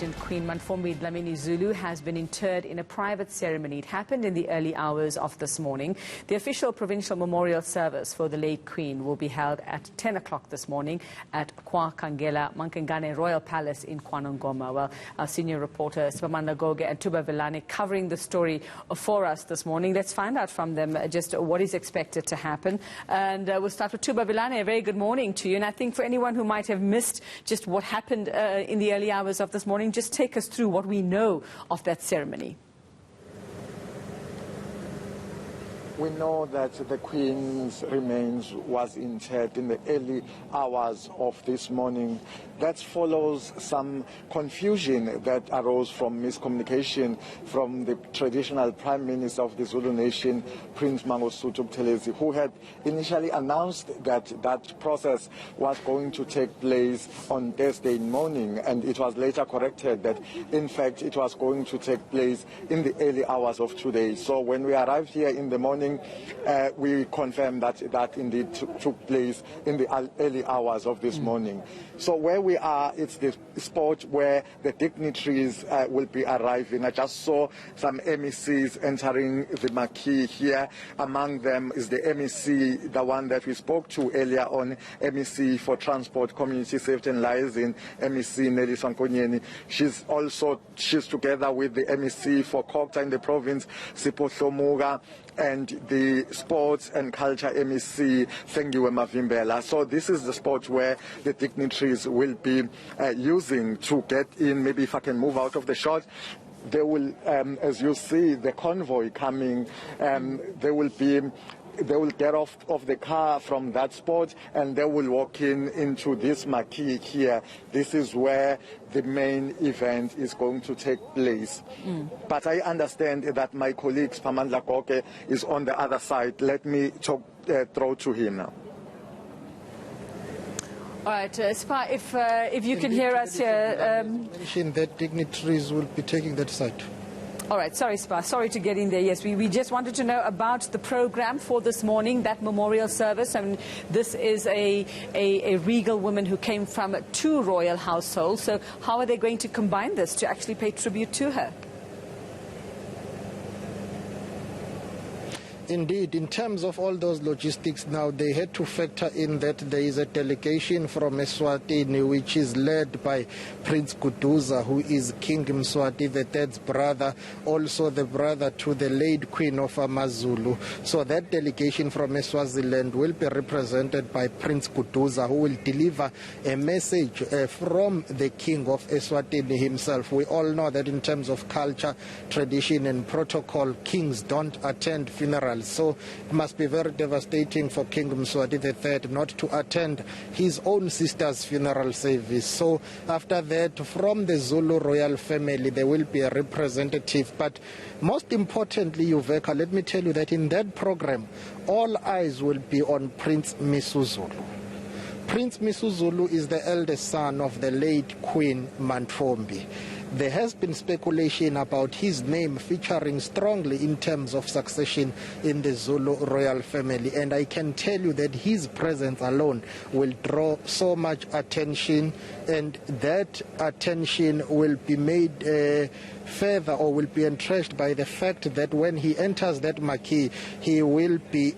Legend Queen Mantfombi Dlamini Zulu has been interred in a private ceremony. It happened in the early hours of this morning. The official provincial memorial service for the late Queen will be held at 10 o'clock this morning at KwaKhangela Mankengane Royal Palace in KwaNongoma. Well, our senior reporter Siphamandla Goge and Thuba Villani covering the story for us this morning. Let's find out from them just what is expected to happen. And we'll start with Thuba Villani. A very good morning to you. And I think for anyone who might have missed just what happened in the early hours of this morning, just take us through what we know of that ceremony. We know that the Queen's remains was interred in the early hours of this morning. That follows some confusion that arose from miscommunication from the traditional Prime Minister of the Zulu Nation, Prince Mangosuthu Buthelezi, who had initially announced that that process was going to take place on Thursday morning, and it was later corrected that in fact it was going to take place in the early hours of today. So when we arrived here in the morning, we confirmed that indeed took place in the early hours of this morning. So where we are, it's the spot where the dignitaries will be arriving. I just saw some MECs entering the marquee here. Among them is the MEC, the one that we spoke to earlier on, MEC for Transport, Community Safety and Liaison, MEC Nelly Sankonyeni. She's together with the MEC for COGTA in the province, Sipho Hlomuga, and the Sports and Culture MEC, Thengiwe Mavimbela. So this is the spot where the dignitaries will be using to get in. Maybe if I can move out of the shot. They will, as you see, the convoy coming, they will get off of the car from that spot and they will walk into this marquee here. This is where the main event is going to take place. But I understand that my colleague Siphamandla Goge is on the other side. Let me throw to him now. All right, Spa, if you can hear us here. That dignitaries will be taking that side. All right, sorry, Spa. Sorry to get in there. Yes, we just wanted to know about the program for this morning, that memorial service. I mean, this is a regal woman who came from two royal households. So how are they going to combine this to actually pay tribute to her? Indeed, in terms of all those logistics now, they had to factor in that there is a delegation from Eswatini which is led by Prince Guduza, who is King Mswati III's brother, also the brother to the late Queen of AmaZulu. So that delegation from Swaziland will be represented by Prince Guduza, who will deliver a message from the King of Eswatini himself. We all know that in terms of culture, tradition and protocol, kings don't attend funerals. So it must be very devastating for King Mswati III not to attend his own sister's funeral service. So after that, from the Zulu royal family, there will be a representative. But most importantly, Yuveka, let me tell you that in that program, all eyes will be on Prince Misuzulu. Prince Misuzulu is the eldest son of the late Queen Mantfombi. There has been speculation about his name featuring strongly in terms of succession in the Zulu royal family, and I can tell you that his presence alone will draw so much attention, and that attention will be made further or will be entrenched by the fact that when he enters that marquee, he will be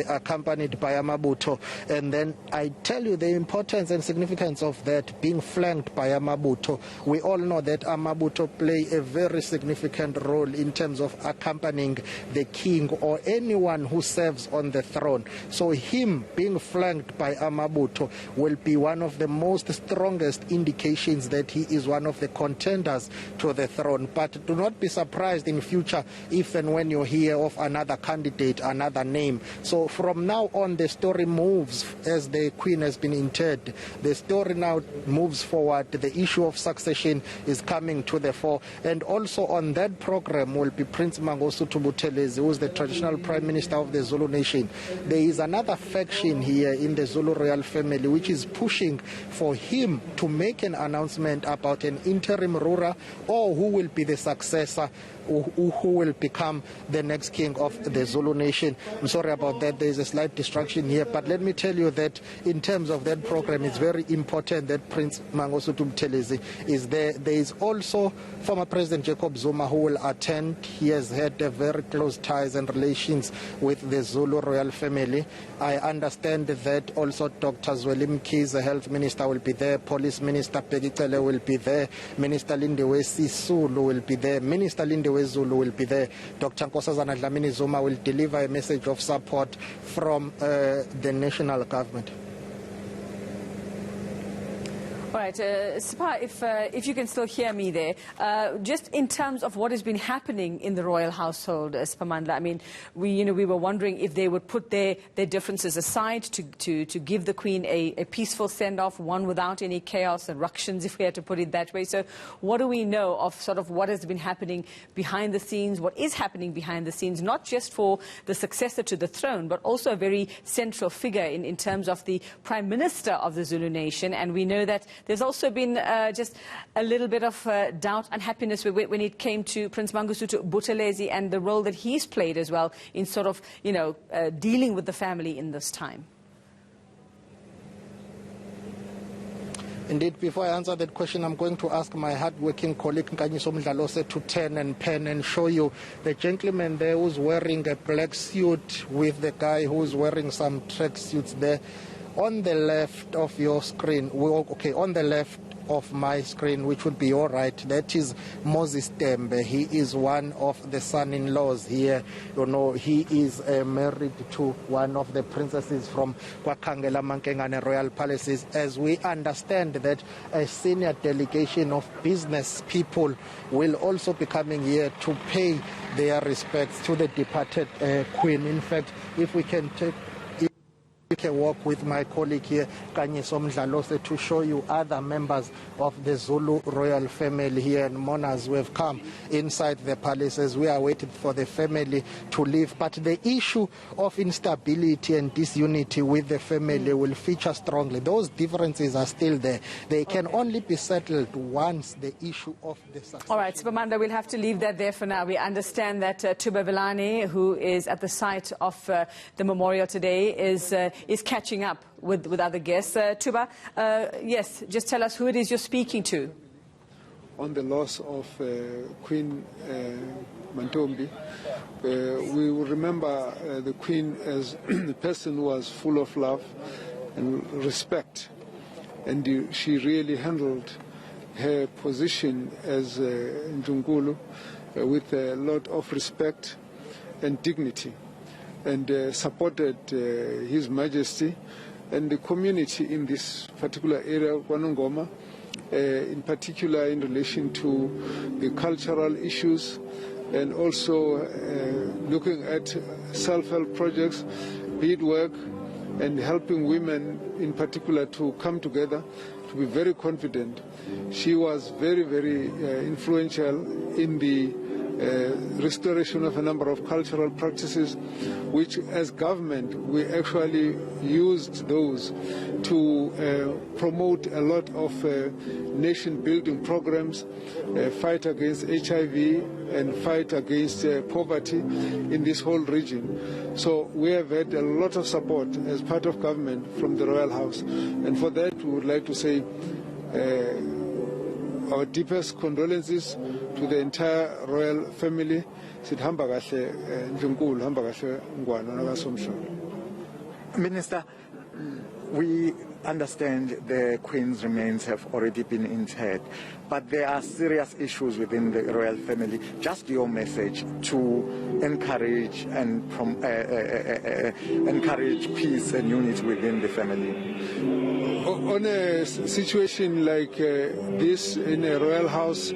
accompanied by Amabuto. And then I tell you the importance and significance of that, being flanked by Amabuto. We all know that Amabuto play a very significant role in terms of accompanying the king or anyone who serves on the throne. So him being flanked by Amabuto will be one of the most strongest indications that he is one of the contenders to the throne. But do not be surprised in future if and when you hear of another candidate, another name. So from now on, the story moves as the Queen has been interred. The story now moves forward. The issue of succession is coming to the fore. And also on that program will be Prince Mangosuthu Buthelezi, who is the traditional Prime Minister of the Zulu Nation. There is another faction here in the Zulu royal family which is pushing for him to make an announcement about an interim ruler or who will be the successor, who will become the next king of the Zulu Nation. I'm sorry about that. There is a slight distraction here, but let me tell you that in terms of that program, it's very important that Prince Mangosuthu Buthelezi is there. There is also also former President Jacob Zuma, who will attend. He has had very close ties and relations with the Zulu royal family. I understand that also Dr. Zweli Mkhize, the health minister, will be there. Police Minister Peggy Cele will be there. Minister Lindiwe Sisulu will be there. Minister Lindiwe Zulu will be there. Dr. Nkosazana Dlamini Zuma will deliver a message of support from the national government. All right, Sipa, if you can still hear me there, just in terms of what has been happening in the royal household, Sipa Mandla, I mean, we were wondering if they would put their differences aside to give the Queen a peaceful send-off, one without any chaos and ructions, if we had to put it that way. So what do we know of sort of what has been happening behind the scenes, what is happening behind the scenes, not just for the successor to the throne, but also a very central figure in terms of the Prime Minister of the Zulu nation? And we know that there's also been just a little bit of doubt and unhappiness when it came to Prince Mangosuthu Buthelezi and the role that he's played as well in sort of, dealing with the family in this time. Indeed, before I answer that question, I'm going to ask my hard-working colleague Nkanyiso Mdlalose to turn and pen and show you the gentleman there who's wearing a black suit with the guy who's wearing some track suits there. On the left of your screen, on the left of my screen, which would be all right, that is Moses Tembe. He is one of the son-in-laws here. He is married to one of the princesses from Kwakangela Mankengane Royal Palaces. As we understand that a senior delegation of business people will also be coming here to pay their respects to the departed Queen. In fact, if we can take walk with my colleague here, Kanyiso Mdlalose, to show you other members of the Zulu royal family here and monarchs who have come inside the palaces. We are waiting for the family to leave. But the issue of instability and disunity with the family will feature strongly. Those differences are still there. They can only be settled once the issue of the succession. All right, Sipamanda, we'll have to leave that there for now. We understand that Thuba Villani, who is at the site of the memorial today, is catching up with other guests. Thuba, yes, just tell us who it is you're speaking to. On the loss of Queen Mantombi, we will remember the Queen as a person who was full of love and respect, and she really handled her position as Ndlunkulu with a lot of respect and dignity, and supported His Majesty and the community in this particular area of KwaNongoma, in particular in relation to the cultural issues, and also looking at self-help projects, beadwork, and helping women in particular to come together, to be very confident. She was very, very influential in the restoration of a number of cultural practices, which as government we actually used those to promote a lot of nation building programs, fight against HIV and fight against poverty in this whole region. So we have had a lot of support as part of government from the Royal House, and for that we would like to say our deepest condolences to the entire royal family. Minister, we understand the Queen's remains have already been interred, but there are serious issues within the royal family. Just your message to encourage and encourage peace and unity within the family. On a situation like this in a royal house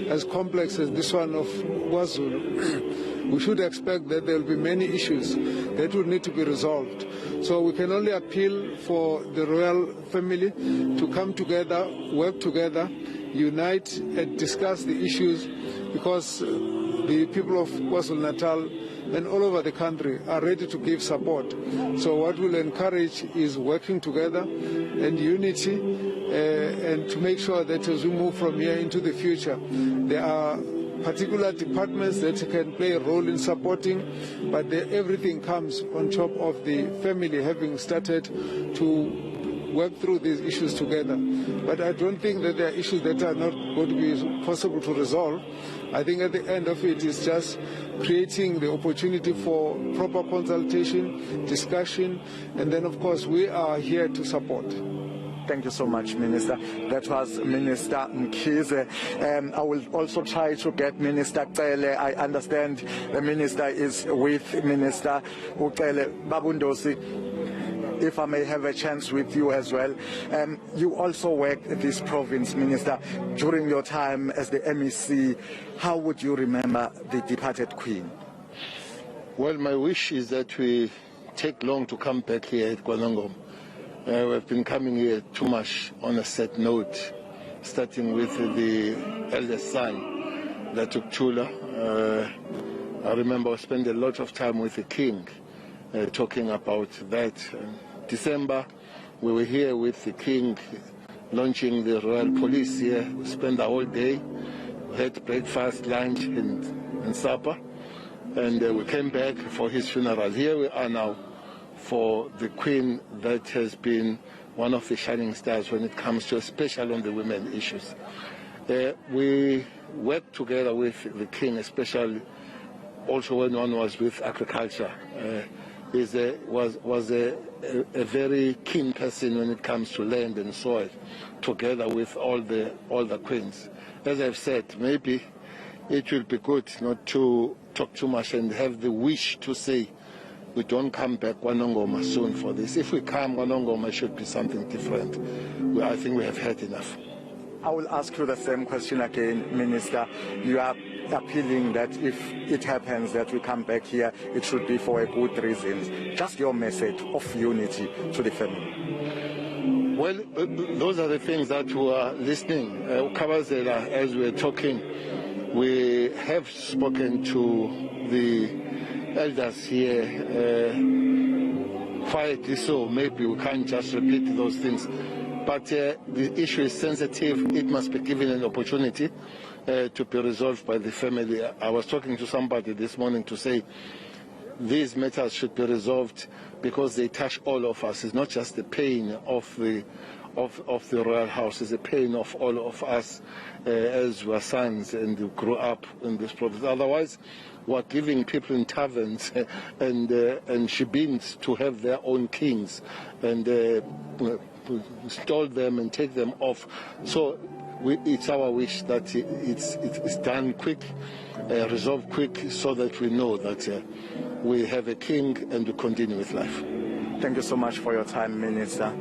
as complex as this one of KwaZulu, we should expect that there will be many issues that will need to be resolved. So we can only appeal for the royal family to come together, work together, unite and discuss the issues, because the people of KwaZulu-Natal and all over the country are ready to give support. So what we'll encourage is working together and unity, and to make sure that as we move from here into the future, there are particular departments that can play a role in supporting, but everything comes on top of the family having started to work through these issues together. But I don't think that there are issues that are not going to be possible to resolve. I think at the end of it is just creating the opportunity for proper consultation, discussion, and then of course we are here to support. Thank you so much, Minister. That was Minister Mkhize. I will also try to get Minister Cele. I understand the Minister is with Minister Ucele. Babundosi, if I may have a chance with you as well. You also worked at this province, Minister. During your time as the MEC, how would you remember the departed Queen? Well, my wish is that we take long to come back here at KwaNongoma. We've been coming here too much on a set note, starting with the eldest son that took Chula. I remember I spent a lot of time with the king talking about that. December, we were here with the king launching the Royal Police here. We spent the whole day. We had breakfast, lunch, and supper. And we came back for his funeral. Here we are now for the Queen that has been one of the shining stars when it comes to, especially on the women issues. We worked together with the King, especially also when one was with agriculture. Was a very keen person when it comes to land and soil, together with all the queens. As I've said, maybe it will be good not to talk too much and have the wish to say we don't come back KwaNongoma soon for this. If we come, KwaNongoma should be something different. I think we have had enough. I will ask you the same question again, Minister. You are appealing that if it happens that we come back here, it should be for a good reason. Just your message of unity to the family. Well, those are the things that we are listening. Kabazela, as we're talking, we have spoken to the elders here quietly, so maybe we can't just repeat those things. But the issue is sensitive. It must be given an opportunity to be resolved by the family. I was talking to somebody this morning to say these matters should be resolved because they touch all of us. It's not just the pain of the royal house, it's the pain of all of us as we're sons and grew up in this province. Otherwise, we're giving people in taverns and shebeens to have their own kings and install them and take them off. So it's our wish that it's done quick, resolved quick, so that we know that we have a king and we continue with life. Thank you so much for your time, Minister.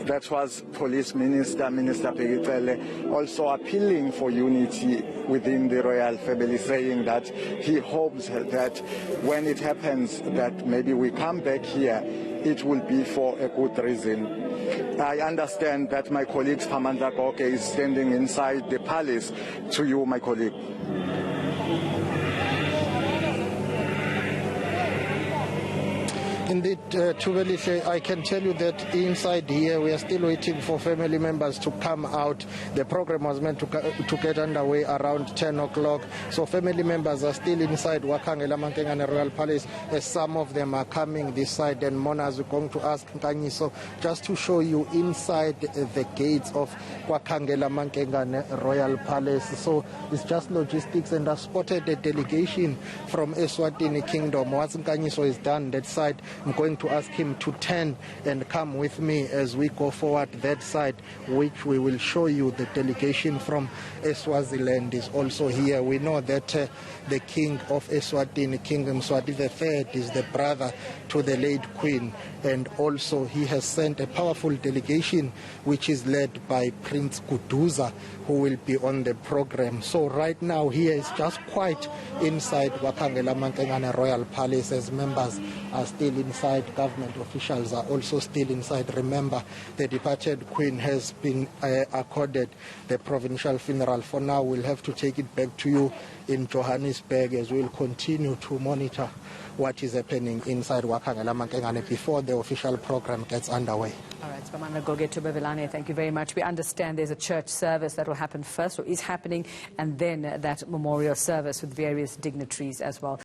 That was Police Minister, Minister Bheki Cele, also appealing for unity within the royal family, saying that he hopes that when it happens that maybe we come back here, it will be for a good reason. I understand that my colleague Phamandla Goke is standing inside the palace. To you, my colleague. Indeed, Tubelihle, I can tell you that inside here we are still waiting for family members to come out. The program was meant to get underway around 10 o'clock. So family members are still inside Wakangela Mankengane Royal Palace, as some of them are coming this side. And Monas, we're going to ask Nkanyiso just to show you inside the gates of Wakangela Mankengane Royal Palace. So it's just logistics, and I've spotted a delegation from Eswatini Kingdom. Once Nkanyiso is done that side, I'm going to ask him to turn and come with me as we go forward that side, which we will show you. The delegation from Eswaziland is also here. We know that the king of Eswatini, King Mswati III, is the brother to the late Queen, and also he has sent a powerful delegation which is led by Prince Kuduza, who will be on the program. So right now here is just quite inside Wakangela Mankengane Royal Palace, as members are still inside, government officials are also still inside. Remember, the departed Queen has been accorded the provincial funeral. For now, we'll have to take it back to you in Johannesburg, as we'll continue to monitor what is happening inside Wakangela Mankengane before the official program gets underway. All right, Spamana Gogetu Bevelane, thank you very much. We understand there's a church service that will happen first, or is happening, and then that memorial service with various dignitaries as well.